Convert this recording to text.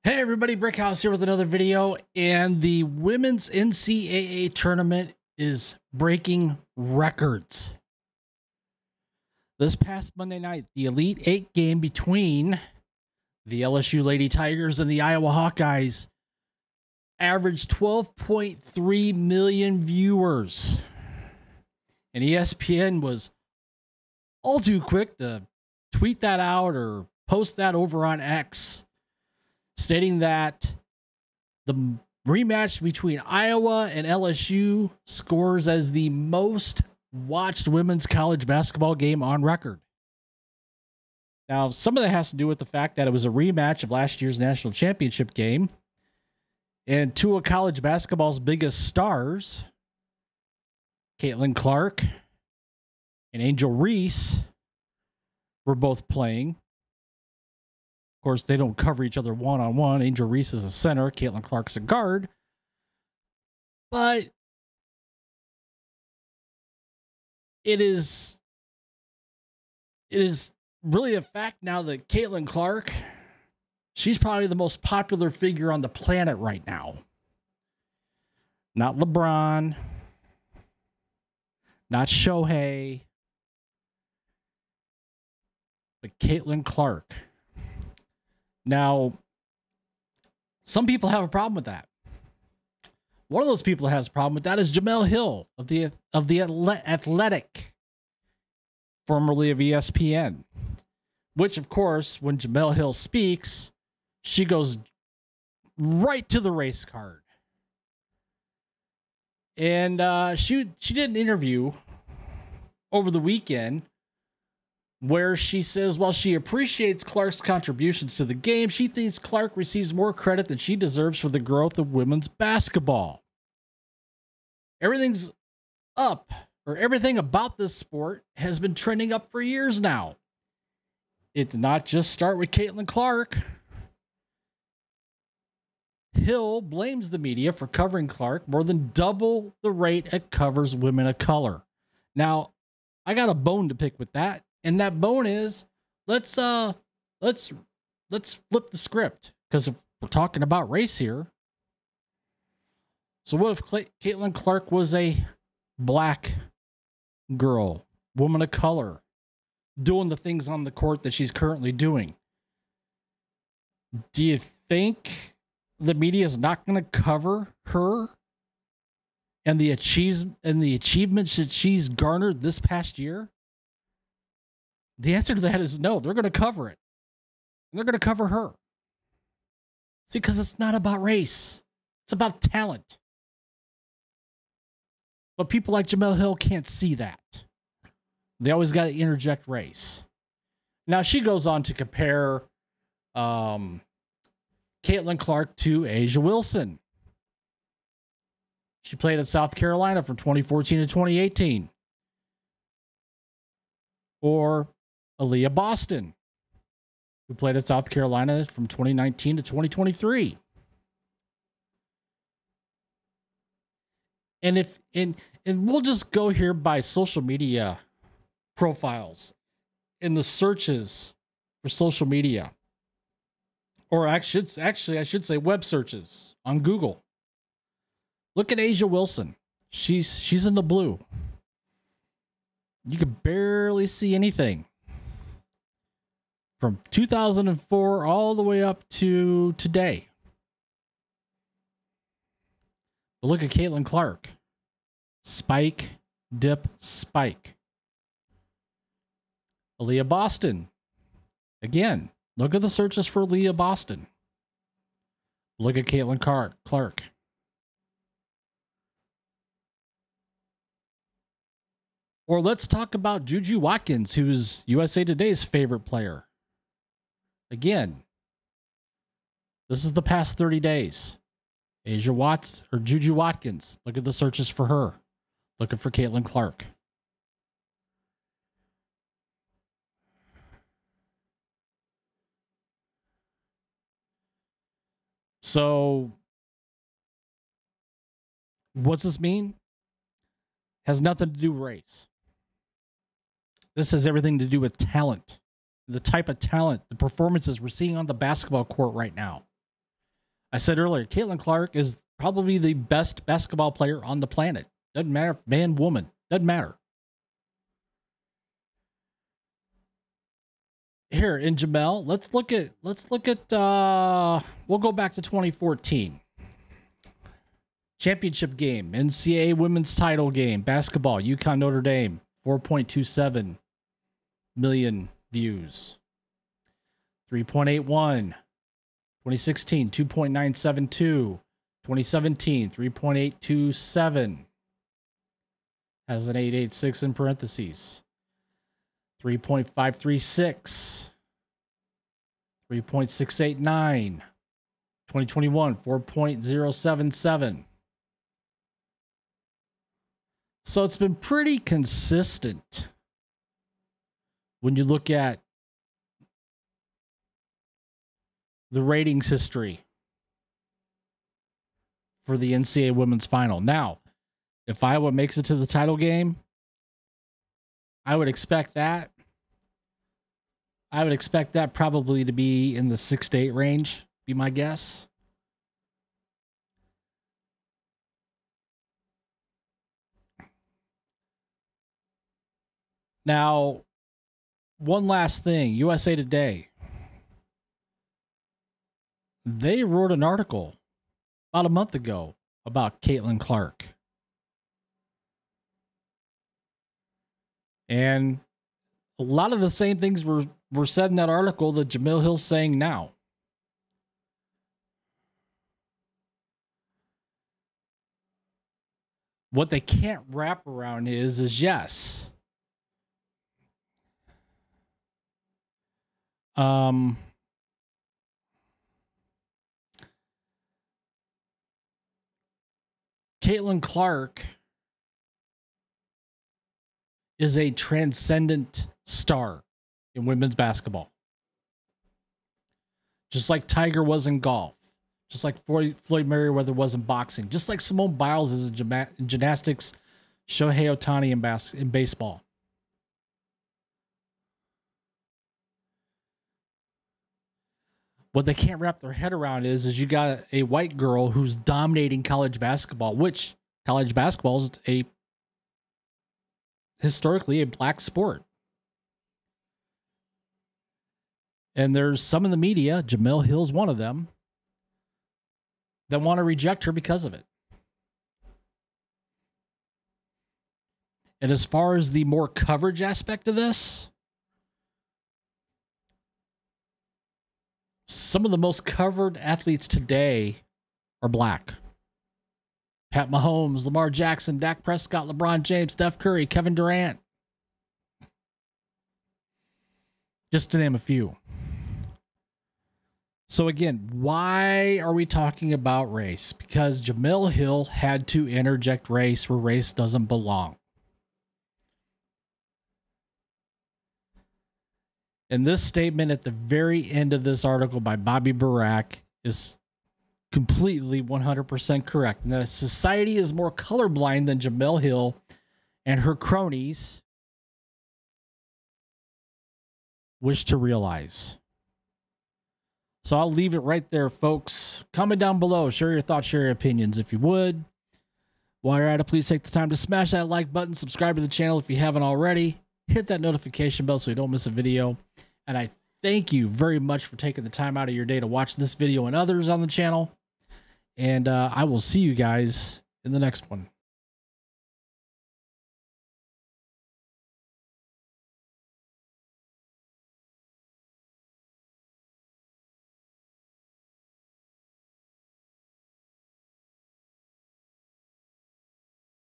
Hey everybody, Brickhouse here with another video, and the women's NCAA tournament is breaking records. This past Monday night, the Elite Eight game between the LSU Lady Tigers and the Iowa Hawkeyes averaged 12.3 million viewers. And ESPN was all too quick to tweet that out or post that over on X, stating that the rematch between Iowa and LSU scores as the most watched women's college basketball game on record. Now, some of that has to do with the fact that it was a rematch of last year's national championship game, and two of college basketball's biggest stars, Caitlin Clark and Angel Reese, were both playing. Of course, they don't cover each other one-on-one. Angel Reese is a center. Caitlin Clark's a guard. But it is really a fact now that Caitlin Clark, she's probably the most popular figure on the planet right now. Not LeBron. Not Shohei. But Caitlin Clark. Now, some people have a problem with that. One of those people that has a problem with that is Jemele Hill of the Athletic, formerly of ESPN. Which, of course, when Jemele Hill speaks, she goes right to the race card. And she did an interview over the weekend where she says, while she appreciates Clark's contributions to the game, she thinks Clark receives more credit than she deserves for the growth of women's basketball. Everything's up, or everything about this sport has been trending up for years now. It did not just start with Caitlin Clark. Hill blames the media for covering Clark more than double the rate it covers women of color. Now, I got a bone to pick with that. And that bone is, let's flip the script, because if we're talking about race here, so what if Caitlin Clark was a black girl, woman of color, doing the things on the court that she's currently doing? Do you think the media is not going to cover her and the achievements that she's garnered this past year? The answer to that is no. They're going to cover it. And they're going to cover her. See, because it's not about race. It's about talent. But people like Jemele Hill can't see that. They always got to interject race. Now, she goes on to compare Caitlin Clark to A'ja Wilson. She played at South Carolina from 2014 to 2018. Or Aaliyah Boston, who played at South Carolina from 2019 to 2023. And we'll just go here by social media profiles in the searches for social media, or I should say web searches on Google. Look at A'ja Wilson. She's in the blue. You could barely see anything from 2004 all the way up to today. But look at Caitlin Clark. Spike, dip, spike. Aaliyah Boston. Again, look at the searches for Aaliyah Boston. Look at Caitlin Clark. Or let's talk about Juju Watkins, who's USA Today's favorite player. Again, this is the past 30 days. Juju Watkins. Look at the searches for her. Looking for Caitlin Clark. So, what's this mean? Has nothing to do with race. This has everything to do with talent. The type of talent, the performances we're seeing on the basketball court right now. I said earlier, Caitlin Clark is probably the best basketball player on the planet. Doesn't matter, man, woman, doesn't matter. Here in Jemele, let's look at we'll go back to 2014. Championship game, NCAA women's title game, basketball, UConn Notre Dame, 4.27 million views. 3.81. 2016, 2.972. 2017, 3.827. Has an 886 in parentheses. 3.536. 3.689. 2021, 4.077. So it's been pretty consistent when you look at the ratings history for the NCAA women's final. Now, if Iowa makes it to the title game, I would expect that. I would expect that probably to be in the 6 to 8 range, be my guess. Now, one last thing, USA Today. They wrote an article about a month ago about Caitlin Clark. And a lot of the same things were said in that article that Jemele Hill's saying now. What they can't wrap around is yes. Caitlin Clark is a transcendent star in women's basketball. Just like Tiger was in golf. Just like Floyd Mayweather was in boxing. Just like Simone Biles is in gymnastics. Shohei Ohtani in baseball. What they can't wrap their head around is you got a white girl who's dominating college basketball, which college basketball is historically a black sport. And there's some in the media, Jemele Hill's one of them, that want to reject her because of it. And as far as the more coverage aspect of this, some of the most covered athletes today are black. Pat Mahomes, Lamar Jackson, Dak Prescott, LeBron James, Steph Curry, Kevin Durant. Just to name a few. So again, why are we talking about race? Because Jemele Hill had to interject race where race doesn't belong. And this statement at the very end of this article by Bobby Barack is completely 100% correct. And that society is more colorblind than Jemele Hill and her cronies wish to realize. So I'll leave it right there, folks. Comment down below. Share your thoughts, share your opinions if you would. While you're at it, please take the time to smash that like button. Subscribe to the channel if you haven't already. Hit that notification bell so you don't miss a video. And I thank you very much for taking the time out of your day to watch this video and others on the channel. And I will see you guys in the next one.